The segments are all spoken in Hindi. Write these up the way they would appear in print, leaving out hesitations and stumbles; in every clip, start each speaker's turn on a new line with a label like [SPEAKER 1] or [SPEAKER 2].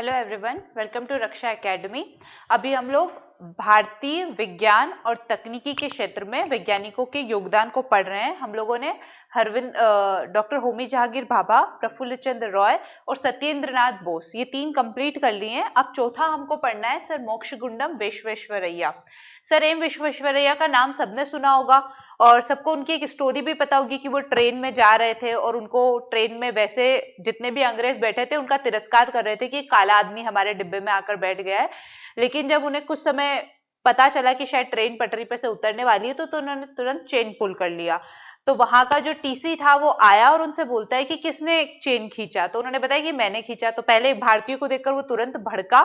[SPEAKER 1] Hello everyone, welcome to Raksha academy. अभी हम लोग भारतीय विज्ञान और तकनीकी के क्षेत्र में वैज्ञानिकों के योगदान को पढ़ रहे हैं। हम लोगों ने डॉक्टर होमी जहांगीर भाभा, प्रफुल्ल चंद्र रॉय और सत्येंद्र नाथ बोस, ये तीन कंप्लीट कर लिए हैं। अब चौथा हमको पढ़ना है sir Mokshagundam Visvesvaraya. Sir M Visvesvaraya का नाम सबने सुना होगा और सबको उनकी एक स्टोरी भी पता होगी कि वो ट्रेन में जा रहे थे और उनको ट्रेन में वैसे जितने भी अंग्रेज बैठे थे उनका तिरस्कार कर रहे थे कि काला आदमी हमारे डिब्बे में आकर बैठ गया है। लेकिन जब उन्हें कुछ समय पता चला कि शायद ट्रेन पटरी पे से उतरने वाली है तो उन्होंने तुरंत चेन पुल कर लिया। तो वहां का जो टीसी था वो आया और उनसे बोलता है कि किसने चेन खींचा, तो उन्होंने बताया कि मैंने खींचा। तो पहले भारतीयों को देखकर वो तुरंत भड़का,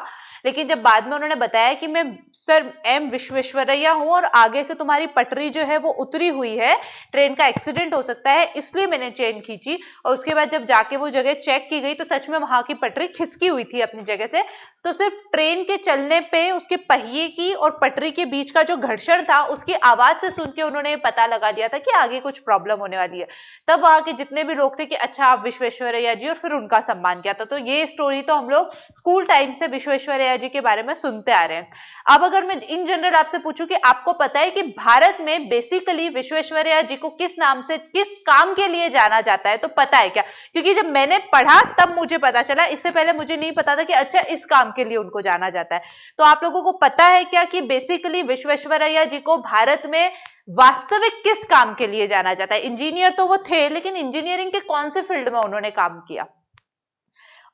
[SPEAKER 1] लेकिन जब बाद में उन्होंने बताया कि मैं सर एम विश्वेश्वरैया हूं और आगे से तुम्हारी पटरी जो है वो उतरी हुई है, ट्रेन का एक्सीडेंट हो सकता है इसलिए मैंने चेन खींची। और उसके बाद जब जाके वो जगह चेक की गई तो सच में वहां की पटरी खिसकी हुई थी अपनी जगह से। तो सिर्फ ट्रेन के चलने पे उसके पहिए की और पटरी के बीच का जो घर्षण था उसकी आवाज से सुन के उन्होंने पता लगा दिया था कि आगे कुछ प्रॉब्लम होने वाली है। तब वहां के जितने भी लोग थे कि अच्छा आप विश्वेश्वरैया जी, और फिर उनका सम्मान किया था। तो ये स्टोरी तो हम लोग स्कूल टाइम से विश्वेश्वरैया जी के बारे में सुनते आ रहे हैं। अब अगर मैं इन जनरल आपसे पूछूं कि आपको पता है कि भारत में बेसिकली विश्वेश्वरैया जी को किस नाम से किस काम के लिए जाना जाता है, तो पता है क्या? क्योंकि जब मैंने पढ़ा तब मुझे पता चला, इससे पहले मुझे नहीं पता था कि अच्छा इस काम के लिए उनको जाना जाता है। तो आप लोगों को पता है क्या कि बेसिकली विश्वेश्वरैया जी को भारत में वास्तविक किस काम के लिए जाना जाता है? इंजीनियर तो वो थे, लेकिन इंजीनियरिंग के कौन से फील्ड में उन्होंने काम किया?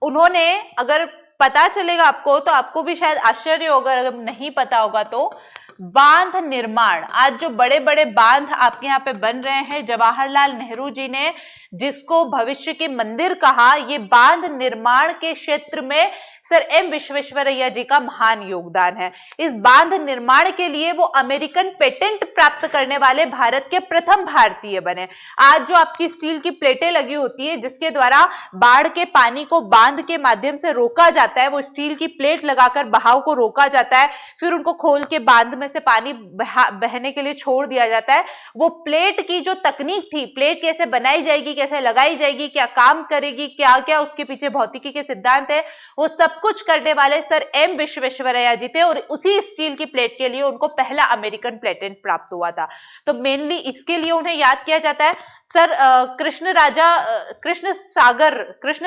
[SPEAKER 1] उन्होंने, अगर पता चलेगा आपको तो आपको भी शायद आश्चर्य होगा, अगर नहीं पता होगा तो बांध निर्माण। आज जो बड़े बड़े बांध आपके यहाँ पे बन रहे हैं, जवाहरलाल नेहरू जी ने जिसको भविष्य के मंदिर कहा, ये बांध निर्माण के क्षेत्र में सर एम विश्वेश्वरैया जी का महान योगदान है। इस बांध निर्माण के लिए वो अमेरिकन पेटेंट प्राप्त करने वाले भारत के प्रथम भारतीय बने। आज जो आपकी स्टील की प्लेटें लगी होती है जिसके द्वारा बाढ़ के पानी को बांध के माध्यम से रोका जाता है, वो स्टील की प्लेट लगाकर बहाव को रोका जाता है, फिर उनको खोल के बांध में से पानी बहने के लिए छोड़ दिया जाता है। वो प्लेट की जो तकनीक थी, प्लेट कैसे बनाई जाएगी, कैसे लगाई जाएगी, क्या काम करेगी, क्या क्या उसके पीछे भौतिकी के सिद्धांत है, वो सब कुछ करने वाले सर एम विश्वेश्वरैया जी थे। और उसी स्टील की प्लेट के लिए उनको पहला अमेरिकन पेटेंट प्राप्त हुआ था। तो मेनली इसके लिए उन्हें याद किया जाता है। सर कृष्ण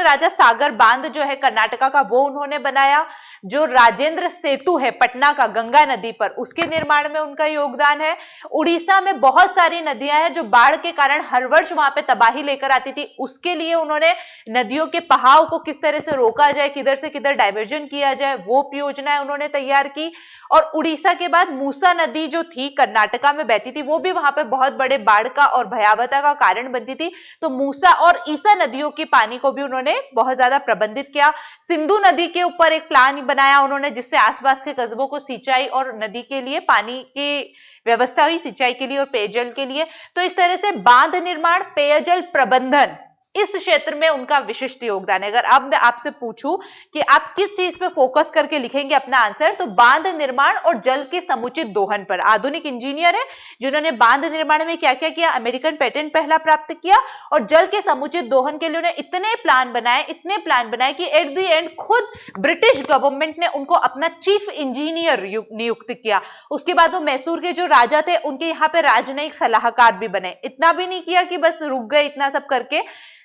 [SPEAKER 1] राजा सागर बांध जो है कर्नाटका का, वो उन्होंने बनाया। जो राजेंद्र सेतु है पटना का गंगा नदी पर, उसके निर्माण में उनका योगदान है। उड़ीसा में बहुत सारी नदियां हैं जो बाढ़ के कारण हर वर्ष वहां पे तबाही लेकर आती थी, उसके लिए उन्होंने नदियों के बहाव को किस तरह से रोका जाए, किधर से किधर डाइवर्जन किया जाए, वो योजनाएं उन्होंने तैयार की। और उड़ीसा के बाद मूसा नदी जो थी कर्नाटका में बहती थी, वो भी वहां पे बहुत बड़े बाढ़ का और भयावहता का कारण बनती थी। तो मूसा और ईसा नदियों के पानी को भी उन्होंने बहुत ज्यादा प्रबंधित किया। सिंधु नदी के ऊपर एक प्लान बनाया उन्होंने जिससे आसपास के कस्बों को सिंचाई और नदी के लिए पानी की व्यवस्था हुई, सिंचाई के लिए और पेयजल के लिए। तो इस तरह से बांध निर्माण, पेयजल प्रबंधन, इस क्षेत्र में उनका विशिष्ट योगदान है। अगर अब मैं आपसे पूछूं कि आप किस चीज पे फोकस करके लिखेंगे अपना आंसर, तो बांध निर्माण और जल के समुचित दोहन पर। आधुनिक इंजीनियर है जिन्होंने बांध निर्माण में क्या क्या किया, अमेरिकन पेटेंट पहला प्राप्त किया, और जल के समुचित दोहन के लिए उन्हें इतने प्लान बनाए कि एट द एंड खुद ब्रिटिश गवर्नमेंट ने उनको अपना चीफ इंजीनियर नियुक्त किया। उसके बाद वो मैसूर के जो राजा थे उनके यहाँ पे राजनयिक सलाहकार भी बने। इतना भी नहीं किया कि बस रुक गए इतना सब करके।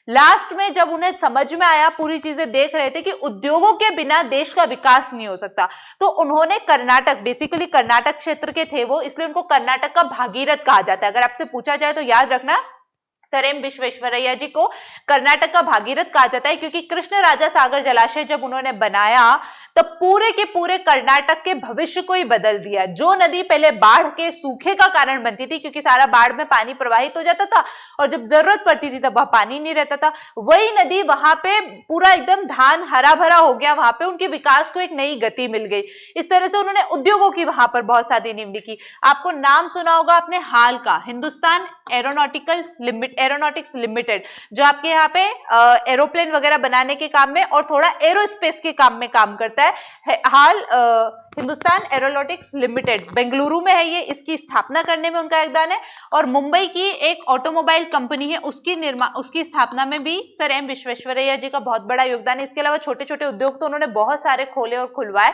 [SPEAKER 1] लास्ट में जब उन्हें समझ में आया, पूरी चीजें देख रहे थे कि उद्योगों के बिना देश का विकास नहीं हो सकता, तो उन्होंने कर्नाटक, बेसिकली कर्नाटक क्षेत्र के थे वो, इसलिए उनको कर्नाटक का भागीरथ कहा जाता है। अगर आपसे पूछा जाए तो याद रखना, सर एम विश्वेश्वरैया जी को कर्नाटक का भागीरथ कहा जाता है, क्योंकि कृष्ण राजा सागर जलाशय जब उन्होंने बनाया तो पूरे के पूरे कर्नाटक के भविष्य को ही बदल दिया। जो नदी पहले बाढ़ के सूखे का कारण बनती थी, क्योंकि सारा बाढ़ में पानी प्रवाहित हो जाता था और जब जरूरत पड़ती थी तब वहां पानी नहीं रहता था, वही नदी वहां पे पूरा एकदम धान हरा भरा हो गया, वहां पे उनके विकास को एक नई गति मिल गई। इस तरह से उन्होंने उद्योगों की वहां पर बहुत सारी नींव लिखी। आपको नाम सुना होगा आपने हाल का, हिंदुस्तान एरोनॉटिकल एरोनॉटिक्स लिमिटेड, जो आपके यहाँ पे एरोप्लेन वगैरह बनाने के काम में और थोड़ा एरोस्पेस के काम में काम करता है। हाल हिंदुस्तान एरोनॉटिक्स लिमिटेड बेंगलुरु में है ये, इसकी स्थापना करने में उनका योगदान है। और मुंबई की एक ऑटोमोबाइल कंपनी है, उसकी स्थापना में भी सर एम विश्वेश्वरैया जी का बहुत बड़ा योगदान है। इसके अलावा छोटे छोटे उद्योग तो उन्होंने बहुत सारे खोले और खुलवाए।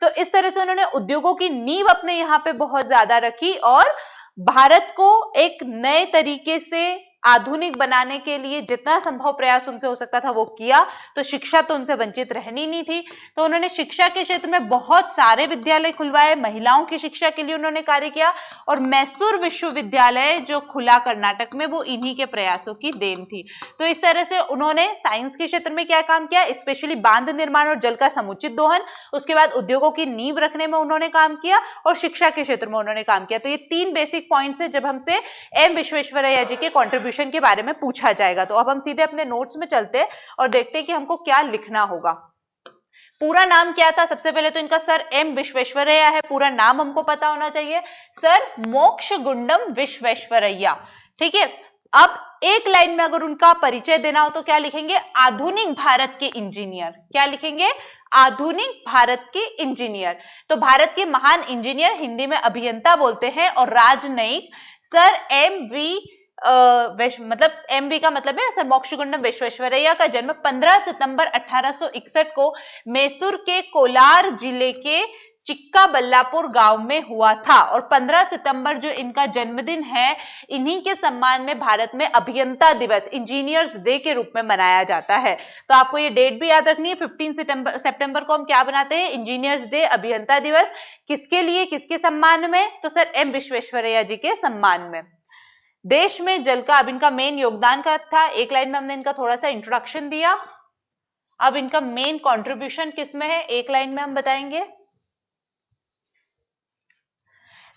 [SPEAKER 1] तो इस तरह से उन्होंने उद्योगों की नींव अपने यहाँ पे बहुत ज्यादा रखी और भारत को एक नए तरीके से आधुनिक बनाने के लिए जितना संभव प्रयास उनसे हो सकता था वो किया। तो शिक्षा तो उनसे वंचित रहनी नहीं थी, तो उन्होंने शिक्षा के क्षेत्र में बहुत सारे विद्यालय खुलवाए, महिलाओं की शिक्षा के लिए उन्होंने कार्य किया। और मैसूर विश्वविद्यालय जो खुला कर्नाटक में, वो इन्हीं के प्रयासों की देन थी। तो इस तरह से उन्होंने साइंस के क्षेत्र में क्या काम किया, स्पेशली बांध निर्माण और जल का समुचित दोहन, उसके बाद उद्योगों की नींव रखने में उन्होंने काम किया और शिक्षा के क्षेत्र में उन्होंने काम किया। तो ये 3 बेसिक पॉइंट्स है जब हमसे एम विश्वेश्वरैया जी के कॉन्ट्रीब्यूशन के बारे में पूछा जाएगा। तो अब हम सीधे अपने नोट्स में चलते हैं और देखते हैं कि हमको क्या लिखना होगा। पूरा नाम क्या था? सबसे पहले तो इनका सर एम विश्वेश्वरैया है, पूरा नाम हमको पता होना चाहिए, सर मोक्षगुंडम विश्वेश्वरैया। ठीक है, अब एक लाइन में अगर उनका परिचय देना हो तो क्या लिखेंगे? आधुनिक भारत के इंजीनियर। क्या लिखेंगे? आधुनिक भारत के इंजीनियर। तो भारत के महान इंजीनियर, हिंदी में अभियंता बोलते हैं, और राजनयिक सर एम वी मतलब एमबी का मतलब है सर मोक्षगुंडम विश्वेश्वरैया का जन्म 15 सितंबर 1861 को मैसूर के कोलार जिले के चिक्काबल्लापुर गांव में हुआ था। और 15 सितंबर जो इनका जन्मदिन है, इन्हीं के सम्मान में भारत में अभियंता दिवस, इंजीनियर्स डे के रूप में मनाया जाता है। तो आपको ये डेट भी याद रखनी है, 15 सितंबर को हम क्या बनाते हैं? इंजीनियर्स डे, अभियंता दिवस। किसके लिए, किसके सम्मान में? तो सर एम विश्वेश्वरैया जी के सम्मान में। देश में जल का अब इनका मेन योगदान का था, एक लाइन में हमने इनका थोड़ा सा इंट्रोडक्शन दिया। अब इनका मेन कंट्रीब्यूशन किसमें है, एक लाइन में हम बताएंगे।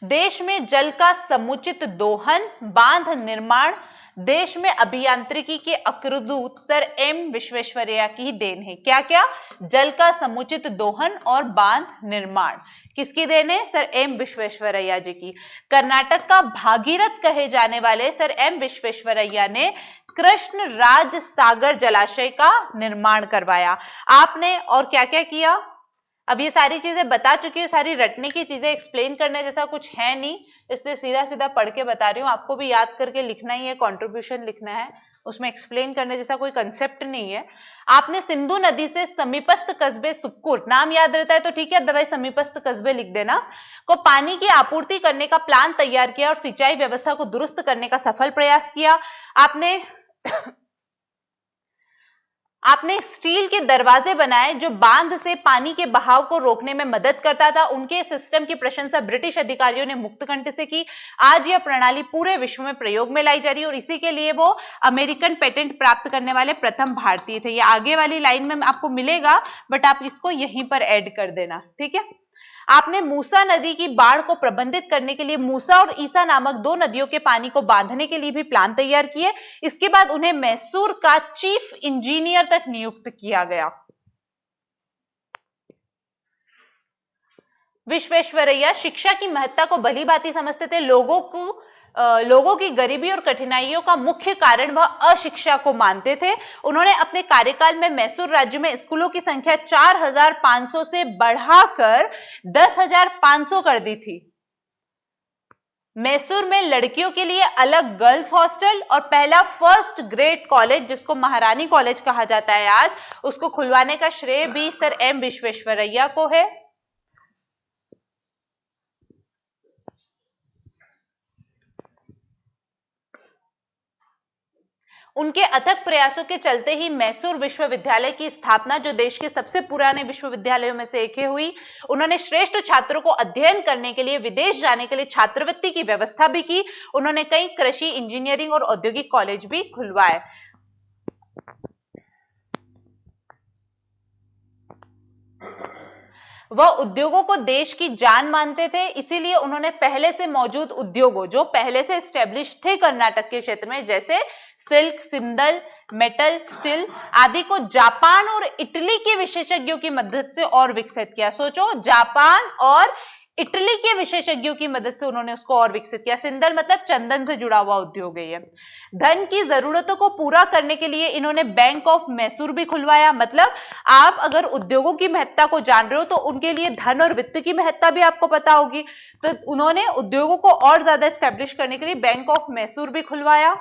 [SPEAKER 1] देश में जल का समुचित दोहन, बांध निर्माण, देश में अभियांत्रिकी के अग्रदूत सर एम विश्वेश्वरैया की देन है। क्या क्या? जल का समुचित दोहन और बांध निर्माण किसकी देन है? सर एम विश्वेश्वरैया जी की। कर्नाटक का भागीरथ कहे जाने वाले सर एम विश्वेश्वरैया ने कृष्ण राज सागर जलाशय का निर्माण करवाया। आपने और क्या क्या किया? अब ये सारी चीजें बता चुकी हूँ, सारी रटने की चीजें, एक्सप्लेन करने जैसा कुछ है नहीं, इसलिए सीधा सीधा पढ़ के बता रही हूँ। आपको भी याद करके लिखना ही है, कंट्रीब्यूशन लिखना है, उसमें एक्सप्लेन करने जैसा कोई कंसेप्ट नहीं है। आपने सिंधु नदी से समीपस्थ कस्बे सुक्कुर, नाम याद रहता है तो ठीक है, अदरवाइज समीपस्थ कस्बे लिख देना, को पानी की आपूर्ति करने का प्लान तैयार किया और सिंचाई व्यवस्था को दुरुस्त करने का सफल प्रयास किया। आपने स्टील के दरवाजे बनाए जो बांध से पानी के बहाव को रोकने में मदद करता था। उनके सिस्टम की प्रशंसा ब्रिटिश अधिकारियों ने मुक्तकंठ से की। आज यह प्रणाली पूरे विश्व में प्रयोग में लाई जा रही है और इसी के लिए वो अमेरिकन पेटेंट प्राप्त करने वाले प्रथम भारतीय थे। ये आगे वाली लाइन में आपको मिलेगा, बट आप इसको यहीं पर ऐड कर देना, ठीक है। आपने मूसा नदी की बाढ़ को प्रबंधित करने के लिए मूसा और ईसा नामक 2 नदियों के पानी को बांधने के लिए भी प्लान तैयार किए। इसके बाद उन्हें मैसूर का चीफ इंजीनियर तक नियुक्त किया गया। विश्वेश्वरैया शिक्षा की महत्ता को भली भांति समझते थे। लोगों की गरीबी और कठिनाइयों का मुख्य कारण वह अशिक्षा को मानते थे। उन्होंने अपने कार्यकाल में मैसूर राज्य में स्कूलों की संख्या 4500 से बढ़ाकर 10,500 कर दी थी। मैसूर में लड़कियों के लिए अलग गर्ल्स हॉस्टल और पहला फर्स्ट ग्रेड कॉलेज, जिसको महारानी कॉलेज कहा जाता है आज, उसको खुलवाने का श्रेय भी सर एम विश्वेश्वरैया को है। उनके अथक प्रयासों के चलते ही मैसूर विश्वविद्यालय की स्थापना, जो देश के सबसे पुराने विश्वविद्यालयों में से एक हुई। उन्होंने श्रेष्ठ छात्रों को अध्ययन करने के लिए विदेश जाने के लिए छात्रवृत्ति की व्यवस्था भी की। उन्होंने कई कृषि, इंजीनियरिंग और औद्योगिक कॉलेज भी खुलवाए। वह उद्योगों को देश की जान मानते थे, इसीलिए उन्होंने पहले से मौजूद उद्योगों, जो पहले से एस्टेब्लिश थे कर्नाटक के क्षेत्र में, जैसे सिल्क, सिंदल, मेटल, स्टील आदि को जापान और इटली के विशेषज्ञों की मदद से और विकसित किया। सोचो, जापान और इटली के विशेषज्ञों की मदद से उन्होंने उसको और विकसित किया। सिंदल मतलब चंदन से जुड़ा हुआ उद्योग है ये। धन की जरूरतों को पूरा करने के लिए इन्होंने बैंक ऑफ मैसूर भी खुलवाया। मतलब आप अगर उद्योगों की महत्ता को जान रहे हो तो उनके लिए धन और वित्त की महत्ता भी आपको पता होगी। तो उन्होंने उद्योगों को और ज्यादा एस्टेब्लिश करने के लिए बैंक ऑफ मैसूर भी खुलवाया।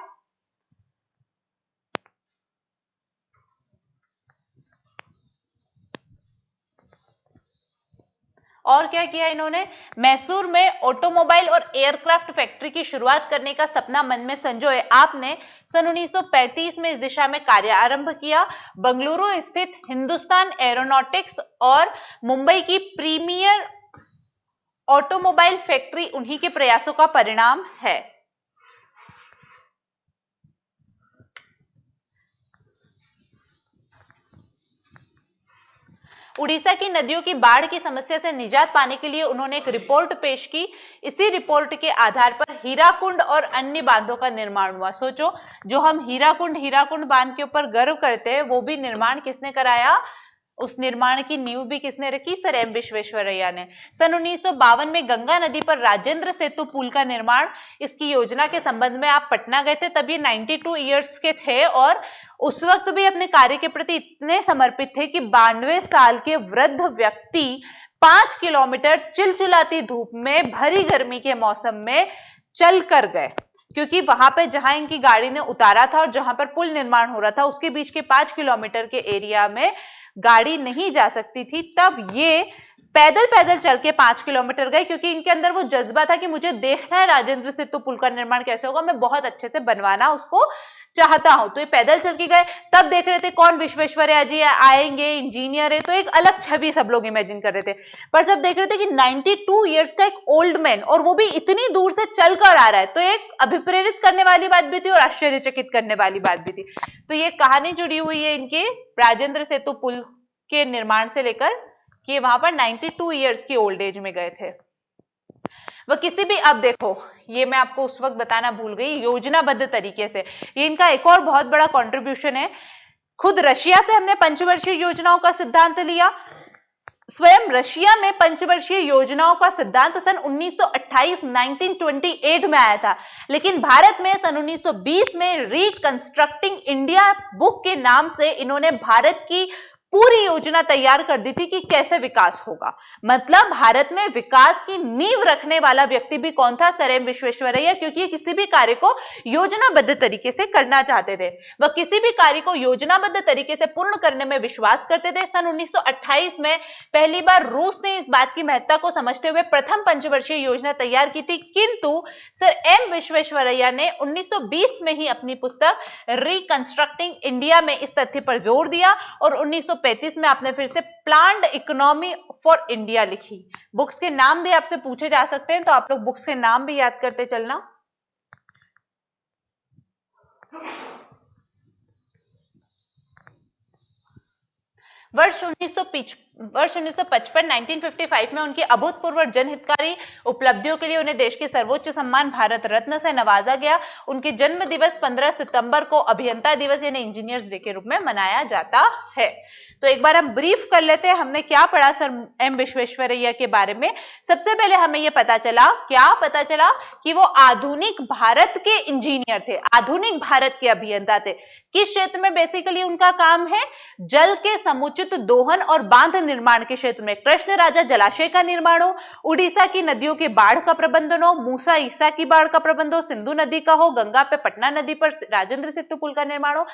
[SPEAKER 1] और क्या किया इन्होंने, मैसूर में ऑटोमोबाइल और एयरक्राफ्ट फैक्ट्री की शुरुआत करने का सपना मन में संजोए आपने सन 1935 में इस दिशा में कार्य आरंभ किया। बंगलुरु स्थित हिंदुस्तान एरोनॉटिक्स और मुंबई की प्रीमियर ऑटोमोबाइल फैक्ट्री उन्हीं के प्रयासों का परिणाम है। उड़ीसा की नदियों की बाढ़ की समस्या से निजात पाने के लिए उन्होंने एक रिपोर्ट पेश की। इसी रिपोर्ट के आधार पर हीराकुंड और अन्य बांधों का निर्माण हुआ। सोचो, जो हम हीराकुंड बांध के ऊपर गर्व करते हैं, वो भी निर्माण किसने कराया, उस निर्माण की नींव भी किसने रखी, सर एम विश्वेश्वरैया ने। सन 1952 में गंगा नदी पर राजेंद्र सेतु पुल का निर्माण, इसकी योजना के संबंध में आप पटना गए थे, तब ये 92 ईयर्स के थे और उस वक्त भी अपने कार्य के प्रति इतने समर्पित थे कि 92 साल के वृद्ध व्यक्ति 5 किलोमीटर चिलचिलाती धूप में भरी गर्मी के मौसम में चल कर गए, क्योंकि वहां पे जहां इनकी गाड़ी ने उतारा था और जहां पर पुल निर्माण हो रहा था उसके बीच के 5 किलोमीटर के एरिया में गाड़ी नहीं जा सकती थी। तब ये पैदल पैदल चल के 5 किलोमीटर गए, क्योंकि इनके अंदर वो जज्बा था कि मुझे देखना है राजेंद्र सेतु पुल का निर्माण कैसे होगा, मैं बहुत अच्छे से बनवाना उसको चाहता हूं। तो ये पैदल चल के गए। तब देख रहे थे कौन, विश्वेश्वरैया जी आएंगे, इंजीनियर है, तो एक अलग छवि सब लोग इमेजिन कर रहे थे। पर जब देख रहे थे कि 92 ईयर्स का एक ओल्ड मैन और वो भी इतनी दूर से चल कर आ रहा है, तो एक अभिप्रेरित करने वाली बात भी थी और आश्चर्यचकित करने वाली बात भी थी। तो ये कहानी जुड़ी हुई है इनके राजेंद्र सेतु पुल के निर्माण से लेकर कि वहां पर 92 ईयर्स की ओल्ड एज में गए थे। वह किसी भी, अब देखो ये मैं आपको उस वक्त बताना भूल गई, योजनाबद्ध तरीके से ये इनका एक और बहुत बड़ा कंट्रीब्यूशन है। खुद रशिया से हमने पंचवर्षीय योजनाओं का सिद्धांत लिया। स्वयं रशिया में पंचवर्षीय योजनाओं का सिद्धांत सन 1928 में आया था, लेकिन भारत में सन 1920 में रिकंस्ट्रक्टिंग इंडिया बुक के नाम से इन्होंने भारत की पूरी योजना तैयार कर दी थी कि कैसे विकास होगा। मतलब भारत में विकास की नींव रखने वाला व्यक्ति भी कौन था, सर एम विश्वेश्वरैया, क्योंकि ये किसी भी कार्य को योजनाबद्ध तरीके से करना चाहते थे। वह किसी भी कार्य को योजनाबद्ध तरीके से पूर्ण करने में विश्वास करते थे। सन 1928 में पहली बार रूस ने इस बात की महत्ता को समझते हुए प्रथम पंचवर्षीय योजना तैयार की थी, किंतु सर एम विश्वेश्वरैया ने 1920 में ही अपनी पुस्तक रिकंस्ट्रक्टिंग इंडिया में इस तथ्य पर जोर दिया और 1935 में आपने फिर से प्लान्ड इकोनॉमी फॉर इंडिया लिखी। बुक्स के नाम भी आपसे पूछे जा सकते हैं, तो आप लोग बुक्स के नाम भी याद करते चलना। वर्ष 1955 में उनकी अभूतपूर्व जनहितकारी उपलब्धियों के लिए उन्हें देश के सर्वोच्च सम्मान भारत रत्न से नवाजा गया। उनके जन्म दिवस 15 सितंबर को अभियंता दिवस यानी इंजीनियर्स डे के रूप में मनाया जाता है। तो एक बार हम ब्रीफ कर लेते हैं, हमने क्या पढ़ा सर एम विश्वेश्वरैया के बारे में। सबसे पहले हमें यह पता चला, क्या पता चला, कि वो आधुनिक भारत के इंजीनियर थे, आधुनिक भारत के अभियंता थे। किस क्षेत्र में बेसिकली उनका काम है, जल के समुचित दोहन और बांध निर्माण के क्षेत्र में। कृष्ण राजा जलाशय का निर्माण हो, उड़ीसा की नदियों के बाढ़ का प्रबंधन हो, मूसा ईसा की बाढ़ का प्रबंध हो, सिंधु नदी का हो, गंगा पे पटना नदी पर राजेंद्र सेतु पुल का निर्माण हो,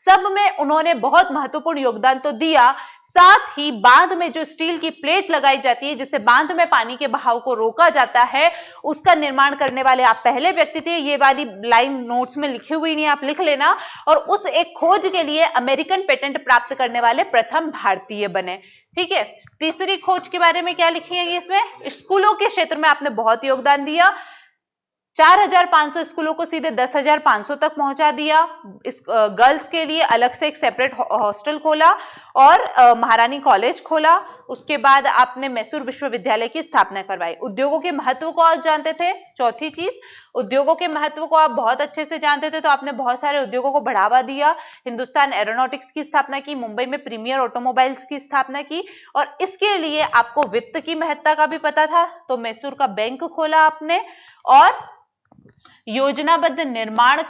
[SPEAKER 1] सब में उन्होंने बहुत महत्वपूर्ण योगदान तो दिया। साथ ही बांध में जो स्टील की प्लेट लगाई जाती है जिससे बांध में पानी के बहाव को रोका जाता है, उसका निर्माण करने वाले आप पहले व्यक्ति थे। ये वाली लाइन नोट्स में लिखी हुई नहीं, आप लिख लेना। और उस एक खोज के लिए अमेरिकन पेटेंट प्राप्त करने वाले प्रथम भारतीय बने। ठीक है, तीसरी खोज के बारे में क्या लिखी है इसमें, स्कूलों के क्षेत्र में आपने बहुत योगदान दिया। 4500 स्कूलों को सीधे 10,500 तक पहुंचा दिया। इस गर्ल्स के लिए अलग से एक सेपरेट हॉस्टल खोला और महारानी कॉलेज खोला। उसके बाद आपने मैसूर विश्वविद्यालय की स्थापना करवाई। उद्योगों के महत्व को आप जानते थे। चौथी चीज, उद्योगों के महत्व को आप बहुत अच्छे से जानते थे, तो आपने बहुत सारे उद्योगों को बढ़ावा दिया। हिंदुस्तान एरोनॉटिक्स की स्थापना की, मुंबई में प्रीमियर ऑटोमोबाइल्स की स्थापना की, और इसके लिए आपको वित्त की महत्ता का भी पता था, तो मैसूर का बैंक खोला आपने। और योजनाबद्ध निर्माण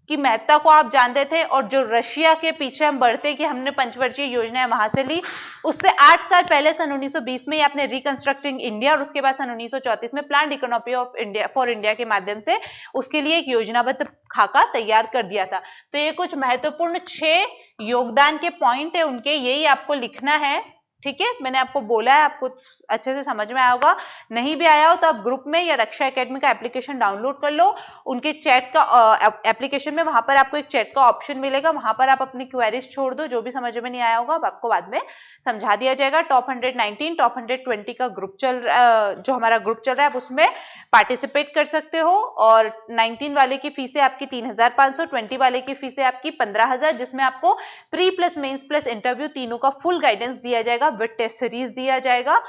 [SPEAKER 1] की महत्ता को आप जानते थे, और जो रशिया के पीछे हम बढ़ते कि हमने पंचवर्षीय योजनाएं वहां से ली, उससे 8 साल पहले सन 1920 में आपने रिकंस्ट्रक्टिंग इंडिया, और उसके बाद सन 1934 में planned economy of India for India के माध्यम से उसके लिए एक योजनाबद्ध खाका तैयार कर दिया था। तो ये कुछ महत्वपूर्ण 6 योगदान के पॉइंट है उनके, यही आपको लिखना है। ठीक है, मैंने आपको बोला है, आपको अच्छे से समझ में आया होगा। नहीं भी आया हो तो आप ग्रुप में या रक्षा एकेडमी का एप्लीकेशन डाउनलोड कर लो। उनके चैट का एप्लीकेशन में वहां पर आपको एक चैट का ऑप्शन मिलेगा, वहां पर आप अपनी क्वेरीज छोड़ दो, जो भी समझ में नहीं आया होगा आपको बाद में समझा दिया जाएगा। टॉप 119, टॉप 120 का ग्रुप जो हमारा ग्रुप चल रहा है, उसमें पार्टिसिपेट कर सकते हो। और 19 वाले की फीसें आपकी 3,500, 20 वाले की फीसें आपकी 15,000, जिसमें आपको pre plus mains plus interview तीनों का फुल गाइडेंस दिया जाएगा, विद टेस्ट सीरीज दिया जाएगा।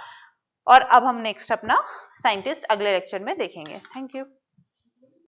[SPEAKER 1] और अब हम नेक्स्ट अपना साइंटिस्ट अगले लेक्चर में देखेंगे। Thank you.